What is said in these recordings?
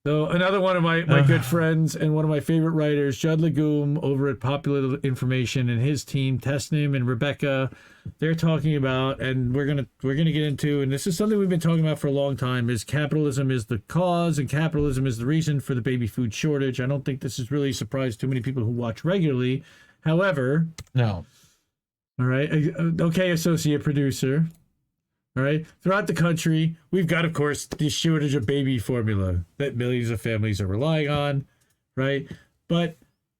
So another one of my good friends and one of my favorite writers, Judd Legum over at Popular Information, and his team, Tesnim and Rebecca, they're talking about, and we're gonna get into, and this is something we've been talking about for a long time, is capitalism is the cause and capitalism is the reason for the baby food shortage. I don't think this is really a surprise to many people who watch regularly. However, No. all right, okay, associate producer. All right. Throughout the country, we've got, of course, the shortage of baby formula that millions of families are relying on, right? But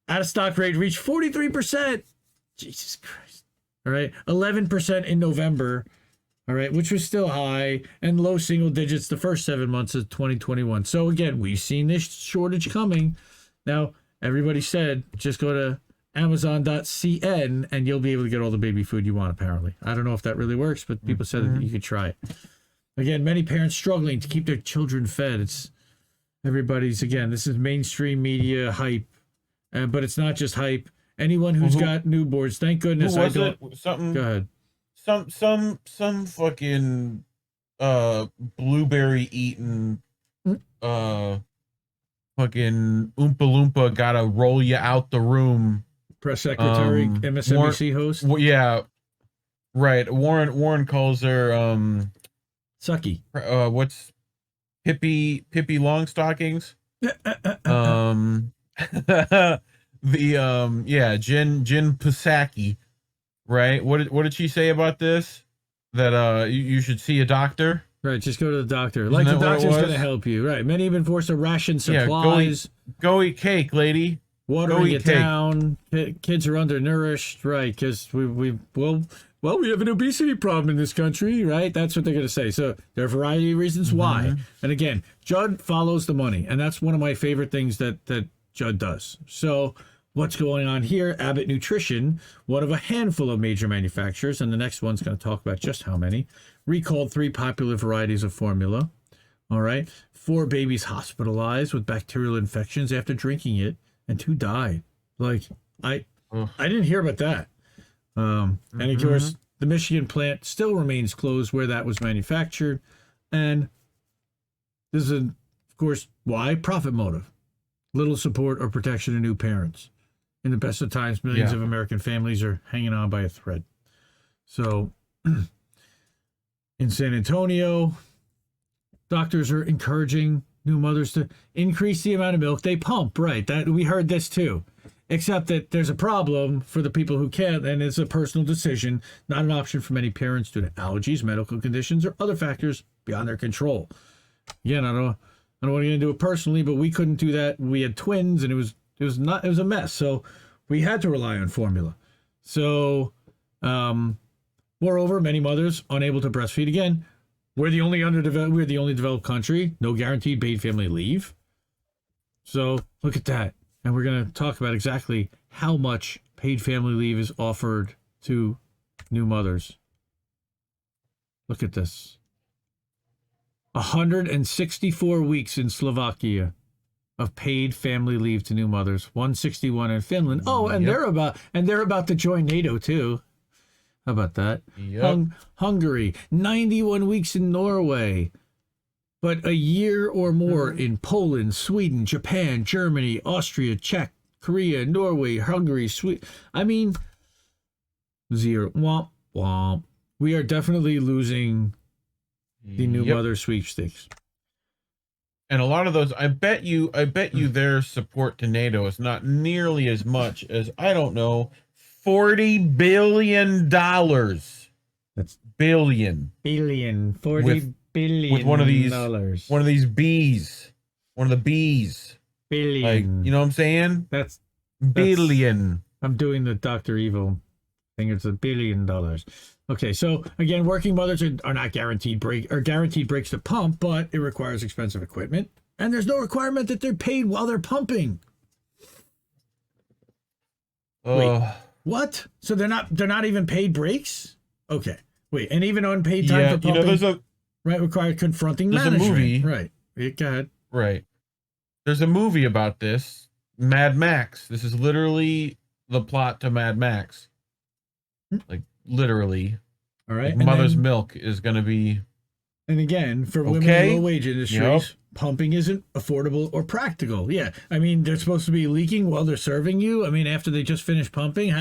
out of stock rate reached 43%. Jesus Christ. All right. 11% in November. All right. Which was still high, and low single digits the first 7 months of 2021. So again, we've seen this shortage coming. Now, everybody said just go to Amazon.cn and you'll be able to get all the baby food you want, apparently. I don't know if that really works, but people said that you could try it. Again, many parents struggling to keep their children fed. It's everybody's, again, this is mainstream media hype, but it's not just hype. Anyone who's got newborns, thank goodness I don't. Something. Go ahead. Some fucking blueberry eating fucking Oompa Loompa gotta roll you out the room. Press secretary, MSNBC host. Yeah, right. Warren calls her Sucky. What's Pippi Longstockings? Jen Psaki, right? What did she say about this? That you should see a doctor. Right, just go to the doctor. Like the doctor's going to help you. Right, many have been forced to ration supplies. Go eat cake, lady. Watering it down. Kids are undernourished, right? Because we have an obesity problem in this country, right? That's what they're going to say. So there are a variety of reasons why. And again, Judd follows the money, and that's one of my favorite things that Judd does. So what's going on here? Abbott Nutrition, one of a handful of major manufacturers, and the next one's going to talk about just how many, recalled 3 popular varieties of formula. All right, 4 babies hospitalized with bacterial infections after drinking it, and 2 died. Like I didn't hear about that. And of course, the Michigan plant still remains closed where that was manufactured, and this is, of course, why? Profit motive. Little support or protection of new parents. In the best of times, millions of American families are hanging on by a thread. So, in San Antonio, doctors are encouraging new mothers to increase the amount of milk they pump. Right, that we heard this too. Except that there's a problem for the people who can't, and it's a personal decision, not an option for many parents due to allergies, medical conditions, or other factors beyond their control. Again, I don't know what I'm going to do it personally, but we couldn't do that. We had twins, and it was a mess. So we had to rely on formula. So, moreover, many mothers unable to breastfeed. Again, we're the only developed country, no guaranteed paid family leave. So look at that. And we're going to talk about exactly how much paid family leave is offered to new mothers. Look at this. 164 weeks in Slovakia of paid family leave to new mothers. 161 in Finland. Oh, and they're about to join NATO too. How about that? Yep. Hungary. 91 weeks in Norway. But a year or more in Poland, Sweden, Japan, Germany, Austria, Czech, Korea, Norway, Hungary, Sweden. I mean, 0. Womp, womp. We are definitely losing the new mother sweepstakes. And a lot of those, I bet you their support to NATO is not nearly as much as, I don't know, $40 billion. That's billion. 40 billion with one of these dollars. One of the bees. Billion. Like, you know what I'm saying? That's billion. I'm doing the Dr. Evil thing. It's $1 billion. Okay, so again, working mothers are not guaranteed breaks to pump, but it requires expensive equipment, and there's no requirement that they're paid while they're pumping. Wait, what? So they're not even paid breaks? Okay, wait, and even unpaid time for pumping. There's a required confronting management. There's a movie, right? Go ahead. Right. There's a movie about this, Mad Max. This is literally the plot to Mad Max. Like literally. All right. Like mother's milk is going to be And again, for women in low-wage industries, pumping isn't affordable or practical. Yeah, I mean, they're supposed to be leaking while they're serving you. I mean, after they just finished pumping.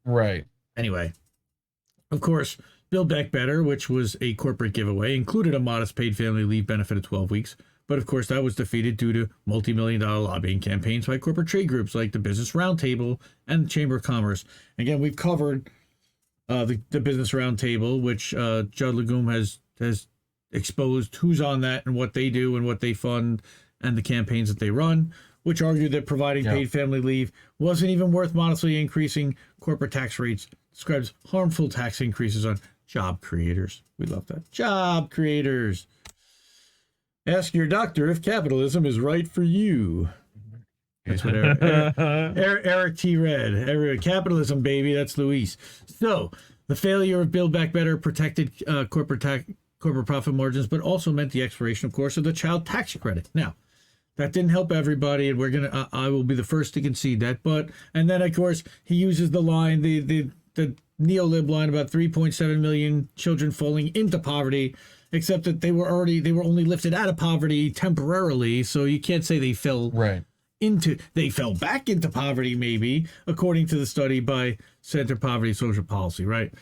Right. Anyway, of course, Build Back Better, which was a corporate giveaway, included a modest paid family leave benefit of 12 weeks. But of course, that was defeated due to multi-million-dollar lobbying campaigns by corporate trade groups like the Business Roundtable and the Chamber of Commerce. Again, we've covered the Business Roundtable, which Judd Legum has exposed who's on that and what they do and what they fund and the campaigns that they run, which argued that providing paid family leave wasn't even worth modestly increasing corporate tax rates, describes harmful tax increases on job creators. We love that. Job creators. Ask your doctor if capitalism is right for you. That's what Eric T. read. Capitalism, baby. That's Luis. So the failure of Build Back Better protected corporate profit margins, but also meant the expiration, of course, of the child tax credit. Now, that didn't help everybody, and I will be the first to concede that. And then, of course, he uses the line, the neolib line about 3.7 million children falling into poverty, except that they were only lifted out of poverty temporarily. So you can't say they fell they fell back into poverty, maybe, according to the study by Center Poverty Social Policy, right?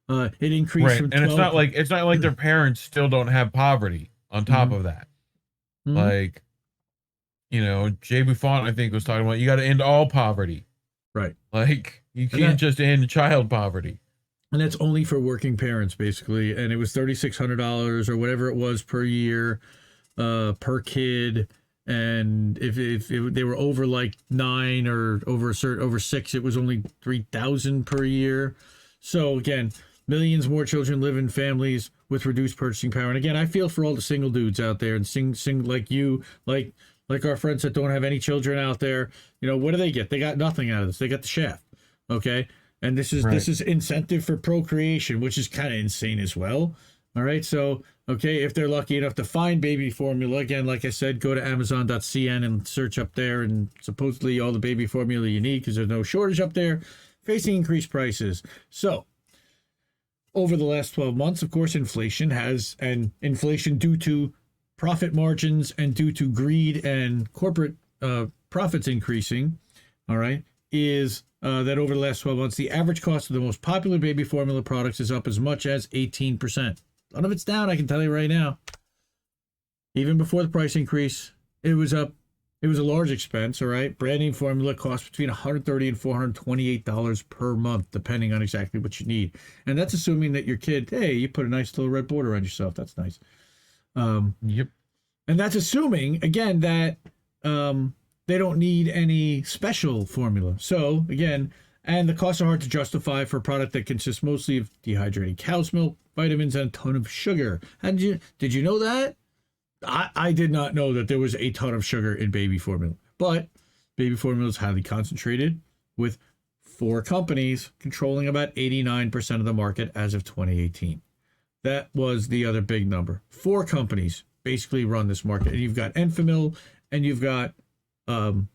It increased from 12, and it's not like their parents still don't have poverty on top of that. Like, you know, Jay Buffon, I think, was talking about you got to end all poverty. Right. Like, you can't just end child poverty. And that's only for working parents, basically. And it was $3,600 or whatever it was per year, per kid. And if they were over like 9 or over 6, it was only $3,000 per year. So again, millions more children live in families with reduced purchasing power. And again, I feel for all the single dudes out there and sing like you, like our friends that don't have any children out there. You know, what do they get? They got nothing out of this. They got the shaft. Okay. And this is incentive for procreation, which is kind of insane as well. All right. So, okay, if they're lucky enough to find baby formula, again, like I said, go to Amazon.cn and search up there, and supposedly all the baby formula you need, because there's no shortage up there, facing increased prices. So over the last 12 months, of course, inflation due to profit margins and due to greed and corporate profits increasing, all right, is that over the last 12 months, the average cost of the most popular baby formula products is up as much as 18%. None of it's down, I can tell you right now. Even before the price increase, it was up. It was a large expense, all right? Brand name formula costs between $130 and $428 per month, depending on exactly what you need. And that's assuming that your kid, hey, you put a nice little red border on yourself. That's nice. Yep. And that's assuming, again, that they don't need any special formula. So, again, and the costs are hard to justify for a product that consists mostly of dehydrated cow's milk, vitamins, and a ton of sugar. Did you know that? I did not know that there was a ton of sugar in baby formula. But baby formula is highly concentrated, with 4 companies controlling about 89% of the market as of 2018. That was the other big number. 4 companies basically run this market. And you've got Enfamil and you've got Similac.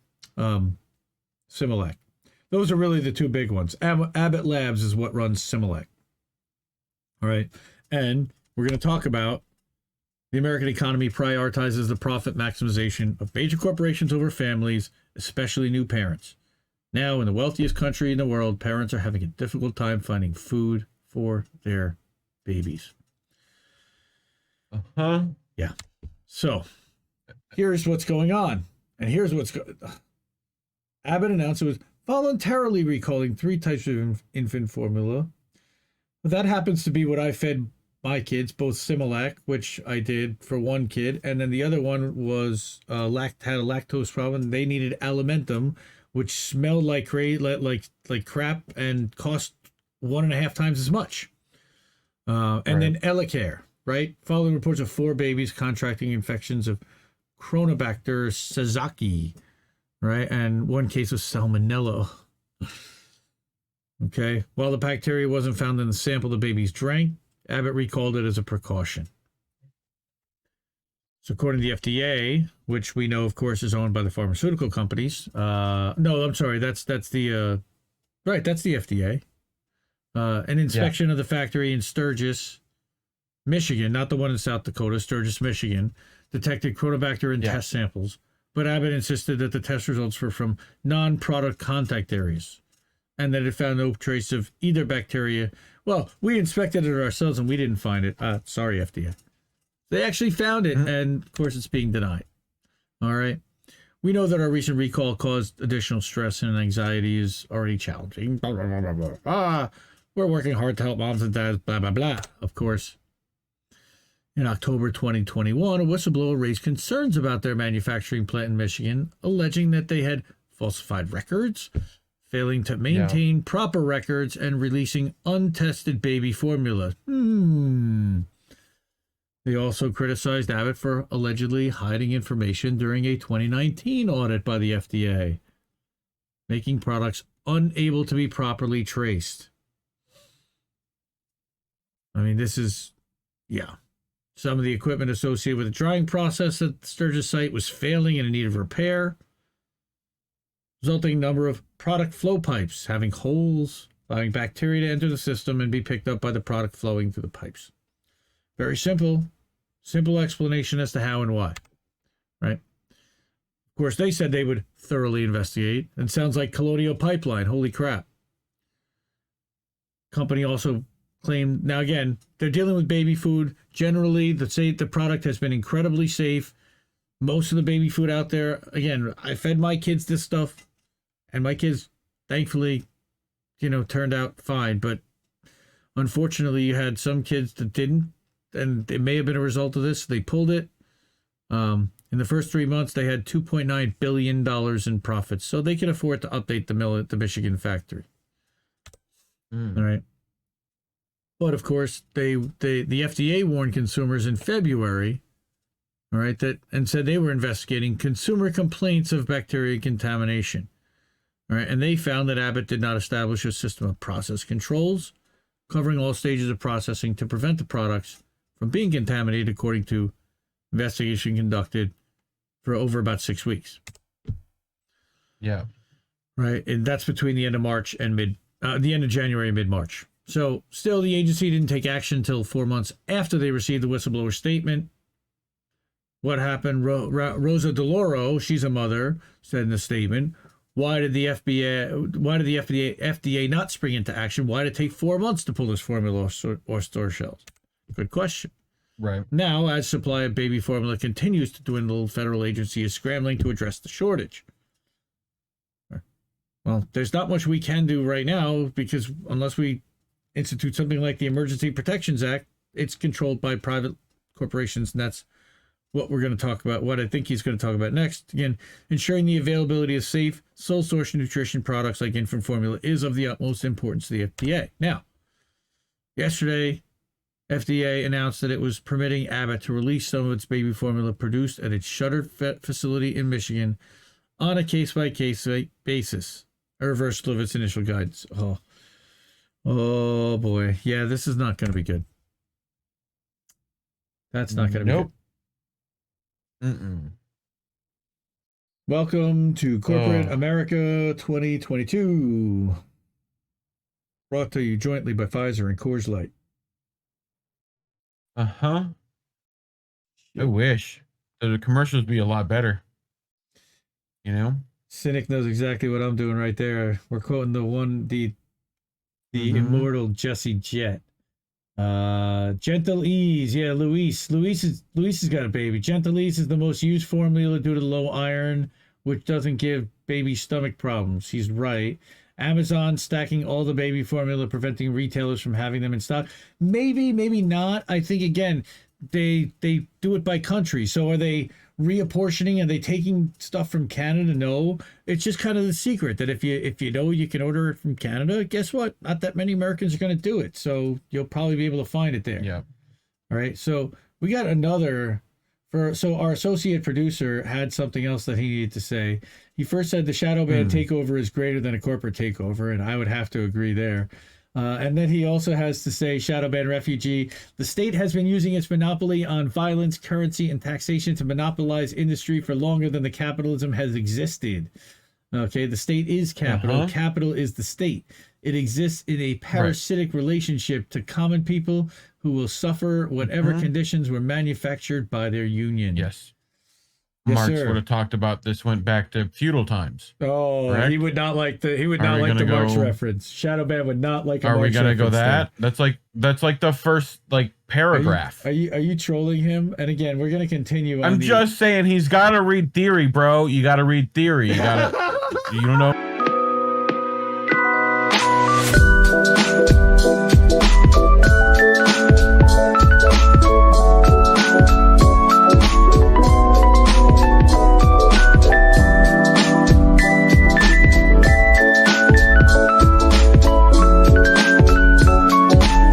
Those are really the 2 big ones. Abbott Labs is what runs Similac. All right. And we're going to talk about the American economy prioritizes the profit maximization of major corporations over families, especially new parents. Now, in the wealthiest country in the world, parents are having a difficult time finding food for their babies. Yeah. So here's what's going on. And here's what's Abbott announced it was voluntarily recalling 3 types of infant formula. Well, that happens to be what I fed my kids, both Similac, which I did for one kid, and then the other one was had a lactose problem. They needed Alimentum, which smelled like crap and cost 1.5 times as much. And then Elecare, right? Following reports of 4 babies contracting infections of Chronobacter Sazaki, right? And 1 case of Salmonella. Okay. While the bacteria wasn't found in the sample the babies drank, Abbott recalled it as a precaution. So according to the FDA, which we know, of course, is owned by the pharmaceutical companies. No, I'm sorry. That's the FDA. An inspection of the factory in Sturgis Michigan, not the one in South Dakota, Sturgis, Michigan, detected Chronobacter in test samples, but Abbott insisted that the test results were from non-product contact areas and that it found no trace of either bacteria. Well, we inspected it ourselves and we didn't find it. Sorry, FDA. They actually found it, and of course it's being denied. All right. We know that our recent recall caused additional stress and anxiety is already challenging. Blah, blah, blah, blah, blah. We're working hard to help moms and dads, blah, blah, blah. Of course. In October 2021, a whistleblower raised concerns about their manufacturing plant in Michigan, alleging that they had falsified records, failing to maintain proper records, and releasing untested baby formula. They also criticized Abbott for allegedly hiding information during a 2019 audit by the FDA, making products unable to be properly traced. I mean, this is, some of the equipment associated with the drying process at the Sturgis site was failing and in need of repair, resulting number of product flow pipes having holes, allowing bacteria to enter the system and be picked up by the product flowing through the pipes. Very simple explanation as to how and why, right? Of course, they said they would thoroughly investigate, and sounds like Colonial Pipeline. Holy crap. Company also claimed, now again, they're dealing with baby food. Generally, the product has been incredibly safe. Most of the baby food out there, again, I fed my kids this stuff, and my kids, thankfully, turned out fine. But unfortunately, you had some kids that didn't, and it may have been a result of this. They pulled it. In the first 3 months, they had $2.9 billion in profits, so they could afford to update the mill at the Michigan factory. All right. But of course, the FDA warned consumers in February, all right, and said they were investigating consumer complaints of bacteria contamination. All right, and they found that Abbott did not establish a system of process controls covering all stages of processing to prevent the products from being contaminated, according to investigation conducted for over about 6 weeks. Yeah. Right, and that's between the end of March and the end of January and mid-March. So still, the agency didn't take action until 4 months after they received the whistleblower statement. What happened? Rosa DeLauro, she's a mother, said in the statement, why did the FDA not spring into action? Why did it take 4 months to pull this formula or store shelves? Good question. Right. Now, as supply of baby formula continues to dwindle, the federal agency is scrambling to address the shortage. Well, there's not much we can do right now because unless we institute something like the Emergency Protections Act, it's controlled by private corporations, and that's what we're going to talk about, what I think he's going to talk about next. Again, ensuring the availability of safe, sole source nutrition products like infant formula is of the utmost importance to the FDA. Now, yesterday, FDA announced that it was permitting Abbott to release some of its baby formula produced at its shuttered facility in Michigan on a case-by-case basis, a reversal of its initial guidance. Oh boy. Yeah, this is not going to be good. That's not going to be good. Welcome to Corporate America 2022. Brought to you jointly by Pfizer and Coors Light. I wish the commercials be a lot better. Cynic knows exactly what I'm doing right there. We're quoting the immortal Jesse Jett. Gentle Ease. Yeah, Luis has got a baby. Gentle Ease is the most used formula due to low iron, which doesn't give baby stomach problems. He's right. Amazon stacking all the baby formula, preventing retailers from having them in stock. Maybe not. I think, again, they do it by country. So are they reapportioning? Are they taking stuff from Canada? No. It's just kind of the secret that if you know you can order it from Canada, guess what? Not that many Americans are going to do it. So you'll probably be able to find it there. Yeah. All right. So we got another. So our associate producer had something else that he needed to say. He first said the shadow ban takeover is greater than a corporate takeover, and I would have to agree there. And then he also has to say, shadow ban refugee, the state has been using its monopoly on violence, currency, and taxation to monopolize industry for longer than the capitalism has existed. Okay, the state is capital. Capital is the state. It exists in a parasitic relationship to common people who will suffer whatever conditions were manufactured by their union. Yes. Yes, Marx sir. would have talked about this went back to feudal times. Oh, correct? he would not like the gonna Marx go- reference. Shadow Man would not like a Are Marx we gonna go reference that? That's like the first like paragraph. Are you trolling him? And again, we're gonna continue on I'm just saying he's gotta read theory, bro. You gotta read theory. You don't know.